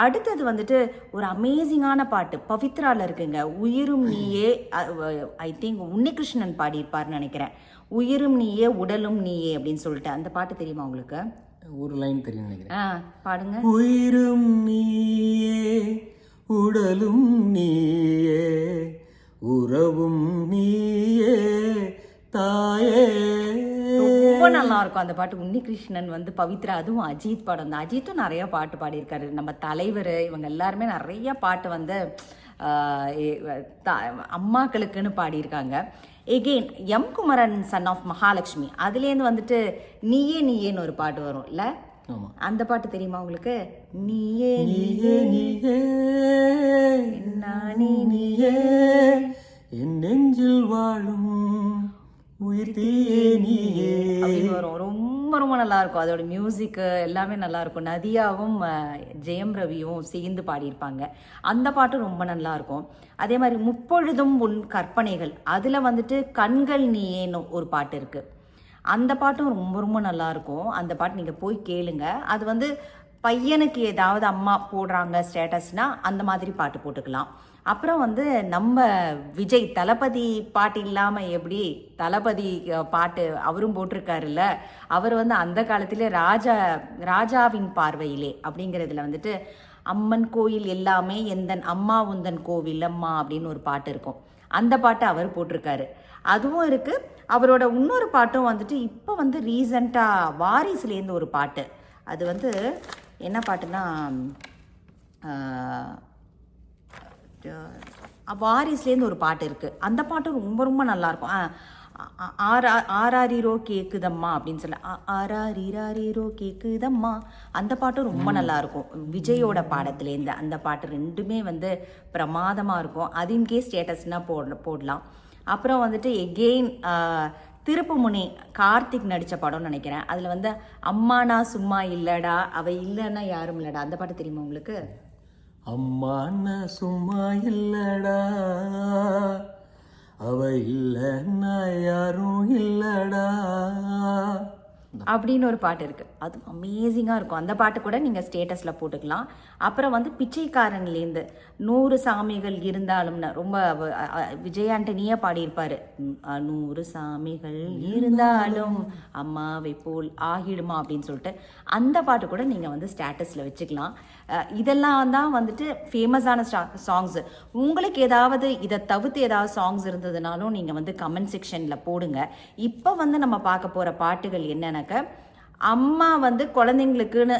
அடுத்தது வந்துட்டு ஒரு அமேசிங்கான பாட்டு பவித்ரால இருக்குங்க, உயிரும் நீயே. ஐ திங்க் உன்னிகிருஷ்ணன் பாடியிருப்பார்னு நினைக்கிறேன். உயிரும் நீயே உடலும் நீயே அப்படின்னு சொல்லிட்டு அந்த பாட்டு தெரியுமா உங்களுக்கு? ஒரு லைன் தெரியும் நினைக்கிறேன். பாடுங்க. உயிரும் நீயே உடலும் நீயே உறவும் நீயே தாயே. ரொம்ப நல்லா இருக்கும் அந்த பாட்டு. உன்னிகிருஷ்ணன் வந்து பவித்ரா, அதுவும் அஜித் படம் தான். அஜித்தும் நிறைய பாட்டு பாடியிருக்காரு. நம்ம தலைவர் இவங்க எல்லாருமே நிறைய பாட்டு வந்து அம்மாக்களுக்குன்னு பாடியிருக்காங்க. Again M Kumaran son of Mahalakshmi, அதுலேருந்து வந்துட்டு நீயே நீயேன்னு ஒரு பாட்டு வரும் இல்ல, அந்த பாட்டு தெரியுமா உங்களுக்கு? நீயே நீயே நீயே நானே நீயே என் நெஞ்சில் வாழும் உயிர் தீயே நீயே அப்படின்னு வரும். ரொம்ப ரொம்ப நல்லா இருக்கும். அதோட மியூசிக்கு எல்லாமே நல்லா இருக்கும். நதியாவும் ஜெயம் ரவியும் சேர்ந்து பாடியிருப்பாங்க. அந்த பாட்டு ரொம்ப நல்லா இருக்கும். அதே மாதிரி முப்பொழுதும் உன் கற்பனைகள், அதில் வந்துட்டு கண்கள் நீயேன்னு ஒரு பாட்டு இருக்கு. அந்த பாட்டும் ரொம்ப ரொம்ப நல்லா இருக்கும். அந்த பாட்டு நீங்கள் போய் கேளுங்க. அது வந்து பையனுக்கு ஏதாவது அம்மா போடுறாங்க ஸ்டேட்டஸ்னா அந்த மாதிரி பாட்டு போட்டுக்கலாம். அப்புறம் வந்து நம்ம விஜய் தளபதி பாட்டு இல்லாமல் எப்படி, தளபதி பாட்டு அவரும் போட்டிருக்காருல்ல. அவர் வந்து அந்த காலத்திலே ராஜாவின் பார்வையிலே அப்படிங்கிறதுல வந்துட்டு அம்மன் கோயில் எல்லாமே எந்தன் அம்மா உந்தன் கோவில் அம்மா அப்படின்னு ஒரு பாட்டு இருக்கும். அந்த பாட்டை அவர் போட்டிருக்காரு. அதுவும் இருக்குது. அவரோட இன்னொரு பாட்டும் வந்துட்டு இப்போ வந்து ரீசண்டாக வாரிசுலேருந்து ஒரு பாட்டு, அது வந்து என்ன பாட்டுன்னா வாரிசுலேருந்து ஒரு பாட்டு இருக்குது. அந்த பாட்டும் ரொம்ப ரொம்ப நல்லாயிருக்கும். ஆராரிரோ கேக்குதம்மா அப்படின்னு சொல்ல, ஆராரிரோ கேக்குதம்மா, அந்த பாட்டும் ரொம்ப நல்லாயிருக்கும். விஜயோட பாடத்துலேருந்து அந்த பாட்டு ரெண்டுமே வந்து பிரமாதமாக இருக்கும். அது இன்கேஸ் ஸ்டேட்டஸ்னால் போடலாம். அப்புறம் வந்துட்டு எகெயின் திருப்புமுனை கார்த்திக் நடித்த படம்னு நினைக்கிறேன். அதில் வந்து அம்மானா சும்மா இல்லடா அவ இல்லைன்னா யாரும் இல்லடா, அந்த பாட்டு தெரியுமா உங்களுக்கு? அம்மானா சும்மா இல்லடா அவ இல்லைன்னா யாரும் இல்லடா அப்படின்னு ஒரு பாட்டு இருக்குது. அது அமேசிங்காக இருக்கும். அந்த பாட்டு கூட நீங்கள் ஸ்டேட்டஸில் போட்டுக்கலாம். அப்புறம் வந்து பிச்சைக்காரன்லேருந்து 100 சாமிகள் இருந்தாலும்னு ரொம்ப விஜய் ஆண்டனியே பாடியிருப்பார். 100 சாமிகள் இருந்தாலும் அம்மாவை போல் ஆகிடுமா அப்படின்னு சொல்லிட்டு அந்த பாட்டு கூட நீங்கள் வந்து ஸ்டேட்டஸில் வச்சுக்கலாம். இதெல்லாம் தான் வந்துட்டு ஃபேமஸான சாங்ஸு. உங்களுக்கு ஏதாவது இதை தவிர்த்து ஏதாவது சாங்ஸ் இருந்ததுனாலும் நீங்கள் வந்து கமெண்ட் செக்ஷனில் போடுங்க. இப்போ வந்து நம்ம பார்க்க போகிற பாட்டுகள் என்னன்னாக்க, அம்மா வந்து குழந்தைங்களுக்குன்னு